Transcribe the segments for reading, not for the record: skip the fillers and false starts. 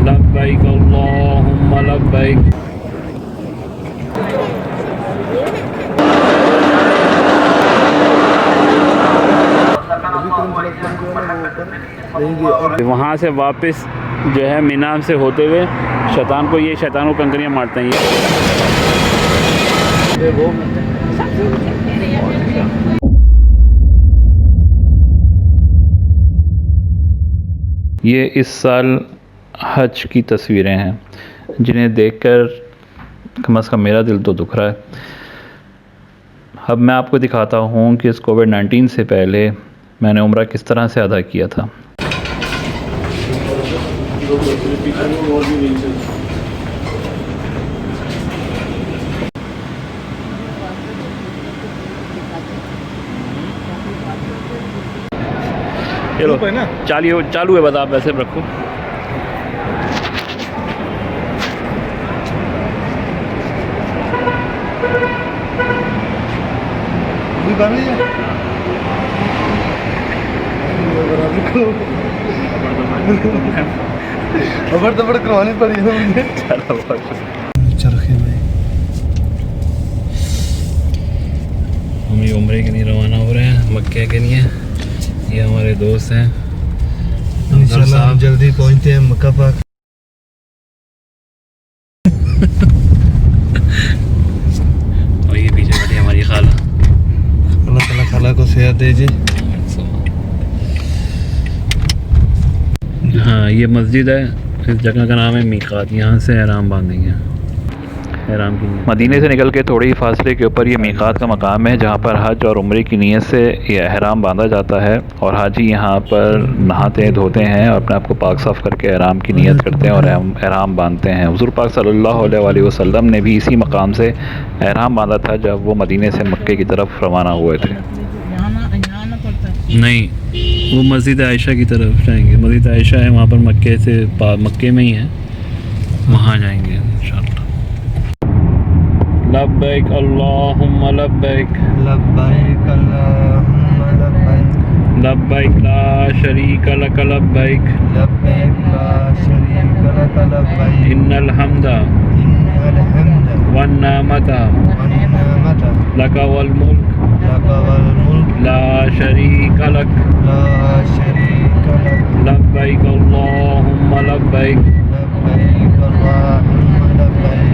लब्बैक अल्लाहुम्मा लब्बैक। वहाँ से वापस जो है मीना से होते हुए शैतान को कंकरियाँ मारते हैं ये इस साल हज की तस्वीरें हैं जिन्हें देखकर कम से कम मेरा दिल तो दुख रहा है। अब मैं आपको दिखाता हूँ कि इस कोविड-19 से पहले मैंने उम्रा किस तरह से अदा किया था। चलो चालू है, बस आप वैसे रखो। खबर करवानी पड़ी है मुझे। हम ये उम्रे के लिए रवाना हो रहे हैं, मक्के के लिए। ये हमारे दोस्त हैं, इंशाल्लाह जल्दी पहुंचते हैं मक्का पाक। और ये पीछे बैठी हमारी खाला। अल्लाह ताला खाला को सेहत दे जी। हाँ, ये मस्जिद है, इस जगह का नाम है मीकात। यहाँ से एहराम बांधेंगे। एहराम की मदीने से निकल के थोड़ी ही फासले के ऊपर ये मीकात का मकाम है जहाँ पर हज और उम्रे की नीयत से ये एहराम बांधा जाता है और हाजी यहाँ पर नहाते धोते हैं और अपने आप को पाक साफ़ करके एहराम की नीयत करते हैं और एहराम बांधते हैं। हुज़ूर पाक सल्लल्लाहु अलैहि वसल्लम ने भी इसी मकाम से एहराम बांधा था जब वो मदीने से मक्के की तरफ रवाना हुए थे। नहीं, वो मस्जिद आयशा की तरफ जाएंगे। मस्जिद आयशा है वहाँ पर, मक्के में ही है, वहाँ जाएंगे इंशाअल्लाह। लब्बैक अल्लाहुम्मा लब्बैक। लब्बैक अल्लाहुम्मा लब्बैक। लब्बैक ला शरीका लक लब्बैक। लब्बैक ला शरीका लक लब्बैक। इन्नल हम्दा वन नेमता लक वल मुल्क ला शरीका लक। लब्बैक अल्लाहुम्मा लब्बैक।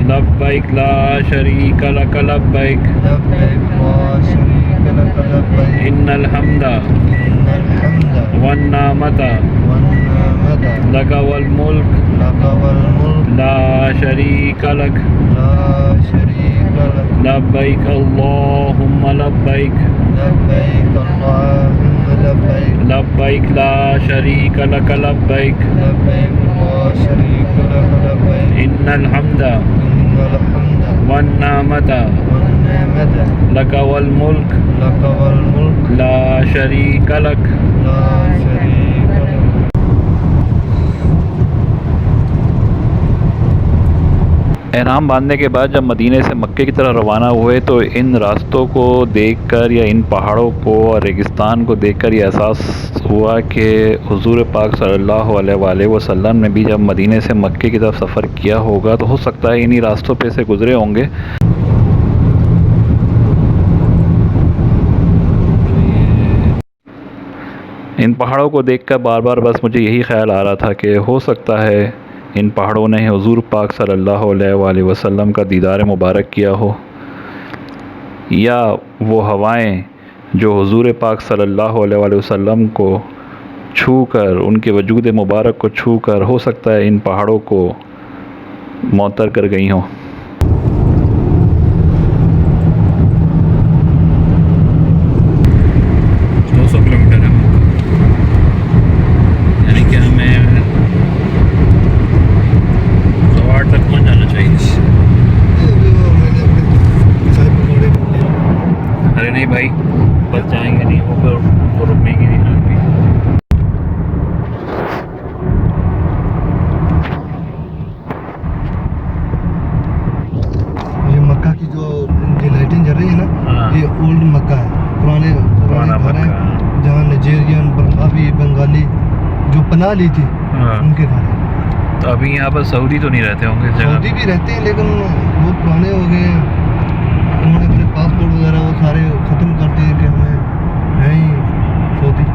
लब्बैक ला शरीका लक लब्बैक। इन्नल हम्दा वन नेमता लक वल मुल्क ला शरीका लक। लब्बैक अल्लाहुम्मा लब्बैक। लब्बैक ला शरीका लक लब्बैक। इन्नल हम्दा वन नेमता लक वल मुल्क ला शरीका लक। एहराम बांधने के बाद जब मदीने से मक्के की तरफ रवाना हुए तो इन रास्तों को देखकर या इन पहाड़ों को और रेगिस्तान को देखकर ये एहसास हुआ कि हुज़ूर पाक सल्लल्लाहु अलैहि वसल्लम ने भी जब मदीने से मक्के की तरफ सफ़र किया होगा तो हो सकता है इन्हीं रास्तों पे से गुज़रे होंगे। इन पहाड़ों को देखकर बार बार बस मुझे यही ख्याल आ रहा था कि हो सकता है इन पहाड़ों ने हुज़ूर पाक सल्लल्लाहु अलैहि वसल्लम का दीदार मुबारक किया हो, या वो हवाएं जो हुज़ूर पाक सल्लल्लाहु अलैहि वसल्लम को छू कर, उनके वजूद मुबारक को छू कर हो सकता है इन पहाड़ों को मुअत्तर कर गई हों। 200 किलोमीटर है, यानी कि हमें 8 तक पहुँच जाना चाहिए। अरे नहीं भाई, बस जाएंगे नहीं, वो फिर रुकने की नहीं लगती। ये मक्का की जो लाइटें जल रही है ना, ये ओल्ड मक्का है, पुराना घर है जहाँ नाइजीरियन, बंगाली जो पनाह ली थी उनके घर है। तो अभी यहाँ पर सऊदी तो नहीं रहते होंगे इस जगह? सऊदी भी रहते हैं लेकिन वो पुराने हो गए हैं, उन्होंने अपने पासपोर्ट वगैरह वो सारे ख़त्म कर दिए कि हमें है ही सऊदी।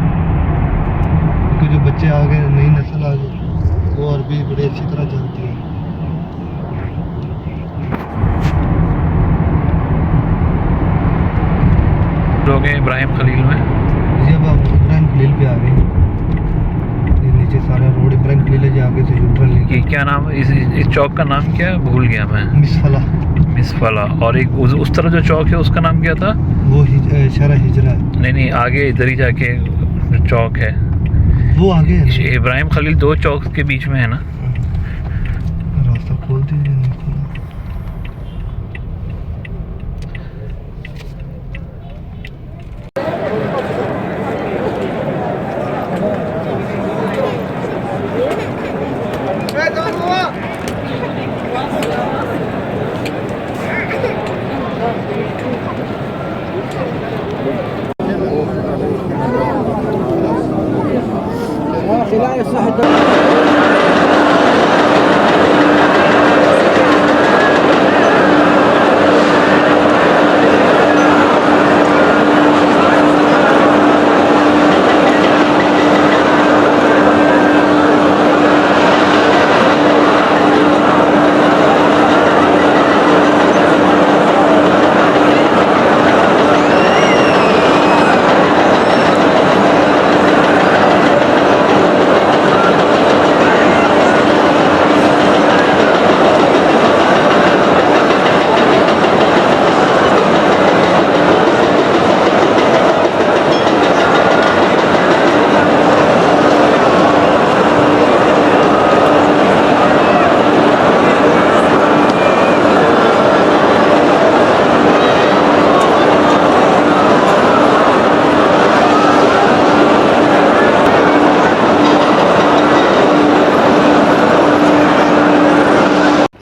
क्योंकि जो बच्चे आ गए, नई नस्ल आ गई, वो अरबी बड़ी अच्छी तरह जानती है। लोग हैं इब्राहिम खलील में। ये अब आप इब्राहिम खलील पे आ गए, ये नीचे सारा रोड इब्राहिम खलील है, आगे से यूटर्न लेके। ये क्या नाम है इस चौक का नाम क्या है, भूल गया मैं। मिसफला। मिसफला। और एक उस तरफ जो चौक है उसका नाम क्या था? वो शहर हिजरा है। नहीं आगे इधर ही जाके जो चौक है वो आगे है ना? इब्राहिम खलील 2 चौक के बीच में है ना? रास्ता खोल दीजिए। नहीं खोला।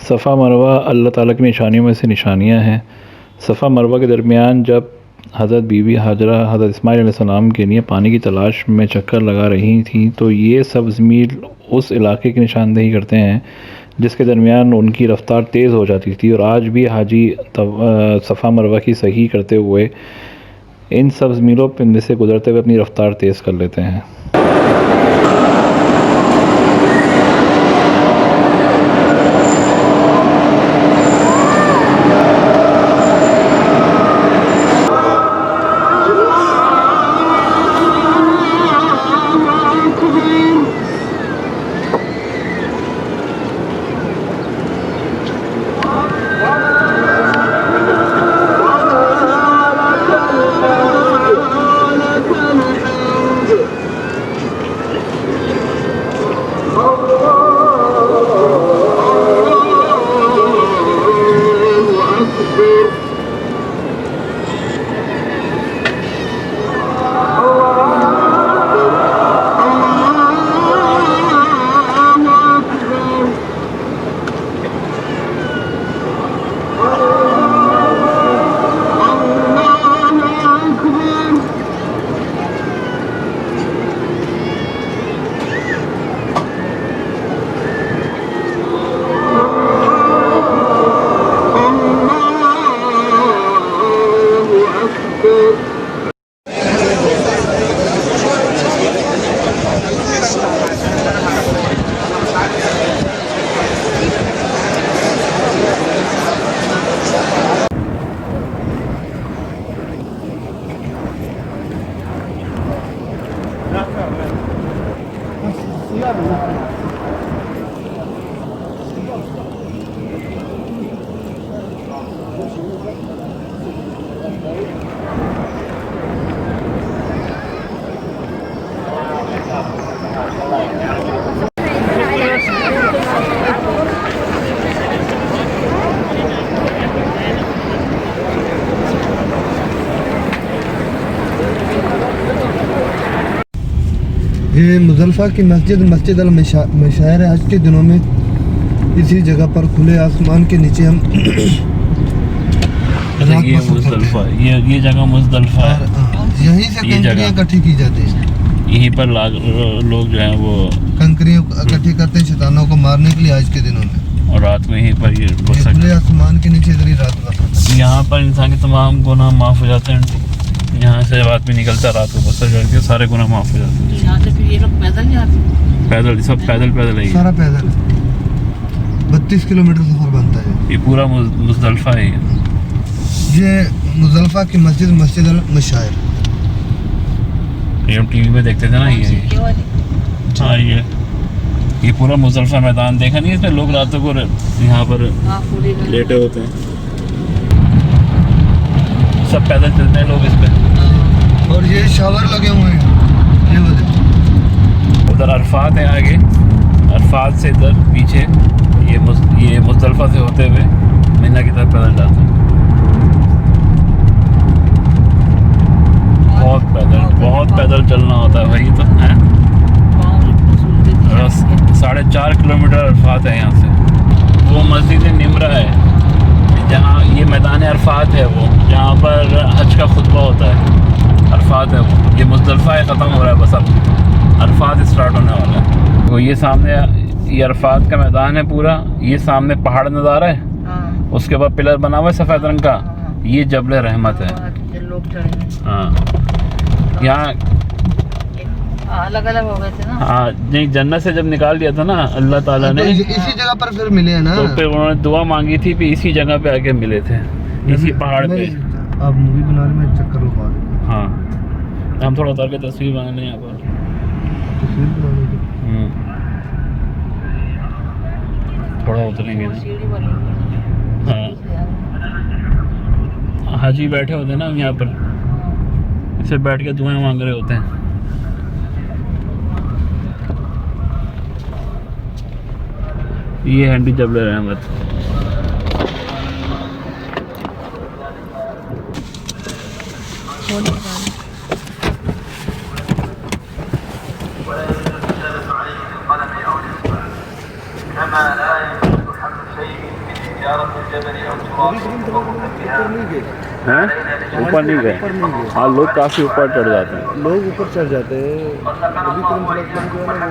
सफ़ा मरवा अल्लाह ताला की निशानियों में से निशानियां हैं। सफ़ा मरवा के दरमियान जब हज़रत बीबी हाजरा हज़रत इस्माइल अलैहिस्सलाम के लिए पानी की तलाश में चक्कर लगा रही थी, तो ये सब्ज़ मील उस इलाके की निशानदेही करते हैं जिसके दरमियान उनकी रफ़्तार तेज़ हो जाती थी। और आज भी हाजी सफ़ा मरवा की सही करते हुए इन सब्ज़ मीलों में से गुजरते हुए अपनी रफ़्तार तेज़ कर लेते हैं। ये मुज़ल्फ़ा की मस्जिद अल मशायर है। आज के दिनों में इसी जगह पर खुले आसमान के नीचे हम ये जगह मुज़दलिफ़ा है। यहीं से कंकरियाँ इकट्ठी की जाती हैं। यहीं पर लोग जो हैं वो कंकरियों इकट्ठी करते हैं शैतानों को मारने के लिए आज के दिनों में, और रात में यहीं पर ये खुले आसमान के नीचे इधर ही रात भर यहाँ पर इंसान के तमाम गुनाह माफ़ हो जाते हैं। यहाँ से जब आदमी निकलता है रात को बस करके सारे गुनाह माफ़ हो जाते हैं। यहाँ से फिर ये लोग पैदल जाते हैं? पैदल, सब पैदल ही। सारा पैदल 32 किलोमीटर सफर बनता है। ये पूरा मुज़दलिफ़ा है। ये मुज़दलिफ़ा की मस्जिद अल मशायर, ये हम टीवी में देखते थे ना। ये हाँ, ये पूरा मुज़दलिफ़ा मैदान देखा नहीं, इसमें लोग रातों को यहाँ पर लेटे होते हैं। सब पैदल चलते हैं लोग इस पे। और ये शावर लगे हुए हैं, ये वजह। उधर अरफात है आगे, अरफात से इधर पीछे ये मुज़दलिफ़ा से होते हुए मिना की तरफ पैदल जाते हैं। बहुत पैदल चलना होता है भाई। तो है 4.5 किलोमीटर अरफात है यहाँ से। वो मस्जिद निम्रा है जहाँ ये मैदान अरफात है, वो जहाँ पर हज का खुतबा होता है। अरफात है वो, ये मुज़दलिफ़ा ख़त्म हो रहा है, बस अब अरफात स्टार्ट होने वाला है। तो ये सामने ये अरफात का मैदान है पूरा। ये सामने पहाड़ नज़र आ रहा है, उसके बाद पिलर बना हुआ है सफ़ेद रंग का, ये जबल रहमत है। हाँ, यहाँ अलग अलग हो गए थे ना। हाँ, नहीं, जन्नत से जब निकाल दिया था ना अल्लाह ताला ने, तो इसी जगह पर फिर मिले हैं ना। तो फिर उन्होंने दुआ मांगी थी कि इसी जगह पे आके मिले थे, इसी पहाड़ पे। आप मूवी बनाने में चक्कर लगा रहे हैं। हाँ, हम थोड़ा उतर के तस्वीर बनाने यहाँ पर। तस्वीर बनाने की थोड़ा उतरेंगे ना। सीढ़ी बनी हुई है। हाँ, हाजी बैठे होते हैं ना यहाँ पर, इसे बैठ के दुआएं मांग रहे होते हैं। ये हैंडी जबल रहमत। हैं? ऊपर नहीं गए। हाँ, लोग काफ़ी ऊपर चढ़ जाते हैं। लोग ऊपर चढ़ जाते हैं। अभी तुम जो है ना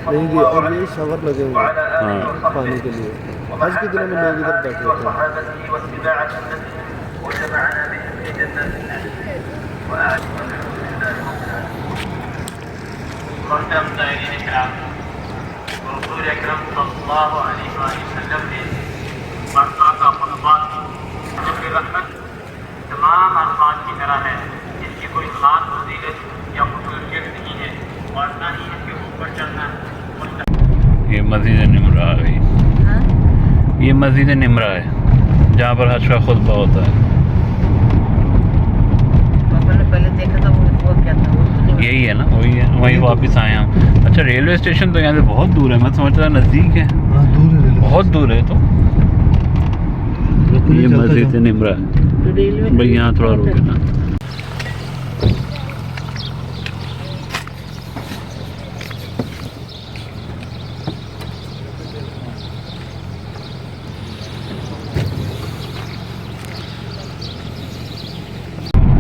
वो ऊपर नहीं गए, और ये शावर लगे हुए हैं हाँ, पानी के लिए। आज के दिनों में लोग इधर बैठे होते तमाम अरफात की तरह है, इसकी कोई खास फजीलत या खसूसियत नहीं है, और ना ही इसके ऊपर चढ़ना। ये मस्जिद निम्रा है। ये मस्जिद निम्रा है जहाँ पर हज का खुतबा होता है। पहले देखा था वो क्या था, वो तो यही है ना, वही है, वहीं वापस आए हम। अच्छा, रेलवे स्टेशन तो यहाँ से बहुत दूर है, मैं समझता था नज़दीक है। हैं। दूर है, बहुत दूर है। तो ये मस्जिद निम्रा है भाई, यहाँ थोड़ा रुके ना।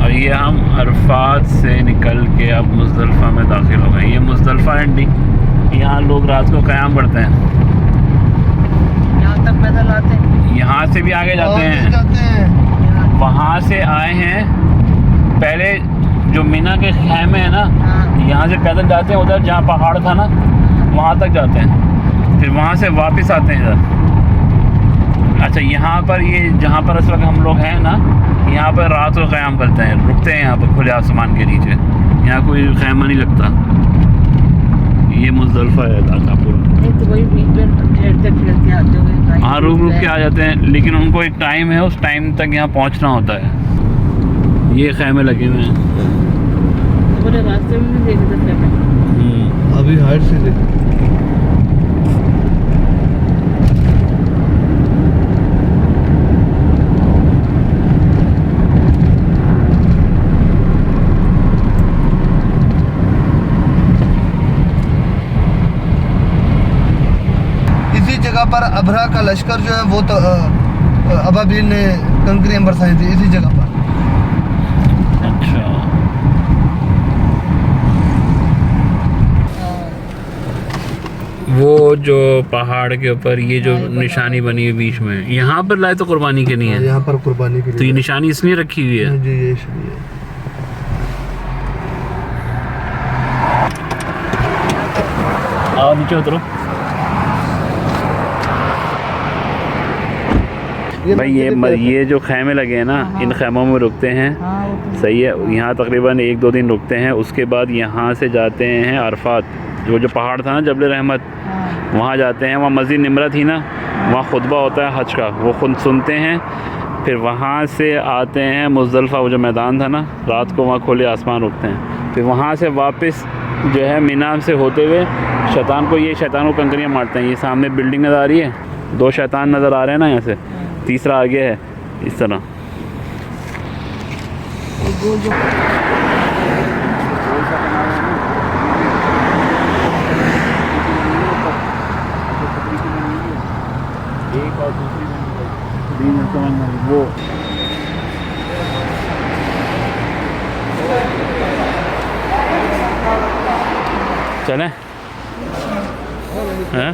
और ये हम अरफात से निकल के अब मुज़दलिफ़ा में दाखिल हो गए। ये मुज़दलिफ़ा एंडी, यहाँ लोग रात को क़याम पढ़ते हैं। यहाँ तक पैदल आते हैं। यहाँ से भी आगे जाते हैं। वहाँ से आए हैं पहले, जो मीना के खैमे है ना, यहाँ से पैदल जाते हैं उधर जहाँ पहाड़ था ना, वहाँ तक जाते हैं, फिर वहाँ से वापस आते हैं इधर। अच्छा, यहाँ पर ये जहाँ पर इस वक्त हम लोग हैं ना, यहाँ पर रात को क़याम करते हैं, रुकते हैं यहाँ पर खुले आसमान के नीचे। यहाँ कोई खैमा नहीं लगता। ये मुज़दलिफ़ा है इलाका पूरा। तो वही खेलते आते हुए, हाँ, रुक के आ जाते हैं, लेकिन उनको एक टाइम है, उस टाइम तक यहाँ पहुँचना होता है। ये खैमे लगे हुए हैं। पूरे रास्ते में भी देखे थे खैमे। अभी हाइट से देख। पर अबरा का लश्कर जो है वो तो अबाबील ने कंकरियां बरसाई थी इसी जगह पर। अच्छा, वो जो पहाड़ के ऊपर ये जो निशानी बनी है बीच में, यहाँ पर लाए तो कुर्बानी के नहीं है, यहाँ पर कुर्बानी के लिए तो ये निशानी इसलिए रखी हुई है। जी ये इसलिए आओ नीचे उतरो भाई। ये जो खैमे लगे हैं ना, इन खैमों में रुकते हैं, सही है। यहाँ तकरीबन 1-2 दिन रुकते हैं, उसके बाद यहाँ से जाते हैं अरफात, जो पहाड़ था ना जबल रहमत, वहाँ जाते हैं। वहाँ मस्जिद निमरा थी ना, वहाँ खुतबा होता है हज का, वो खुद सुनते हैं। फिर वहाँ से आते हैं मुज़दलिफ़ा, वो जो मैदान था ना, रात को वहाँ खुले आसमान रुकते हैं। फिर वहाँ से वापस जो है मीना से होते हुए शैतान को कंकरियाँ मारते हैं। ये सामने बिल्डिंग नज़र आ रही है, 2 शैतान नज़र आ रहे हैं ना यहाँ से, तीसरा आगे है, इस तरह। एक और दूसरी वो चलें हैं?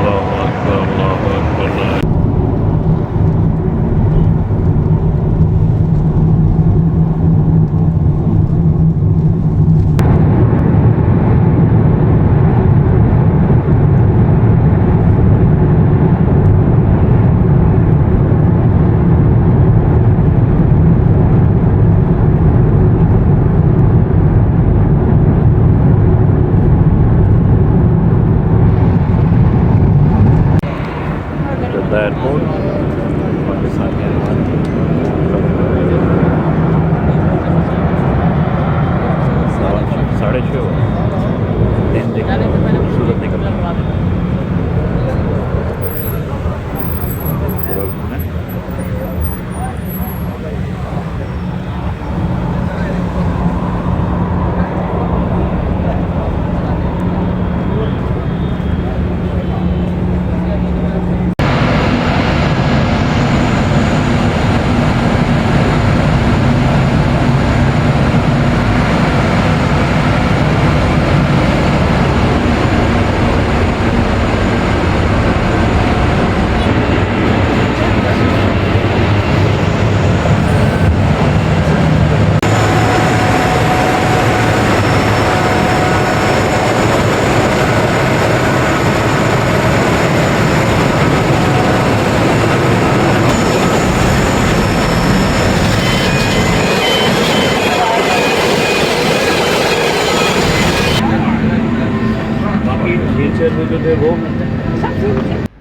अल्लाहु अकबर, अल्लाहु अकबर। जद्दा एयरपोर्ट पाकिस्तान के साढ़े 6 दिन देखने जाने से पहले खूबसूरत निकल लगवा देना।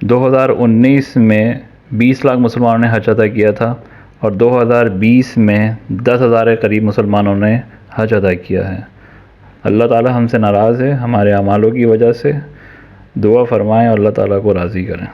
2019 में 20 लाख मुसलमानों ने हज अदा किया था और 2020 में 10,000 के करीब मुसलमानों ने हज अदा किया है। अल्लाह ताला हमसे नाराज़ है हमारे अमालों की वजह से। दुआ फरमाएं और अल्लाह ताला को राज़ी करें।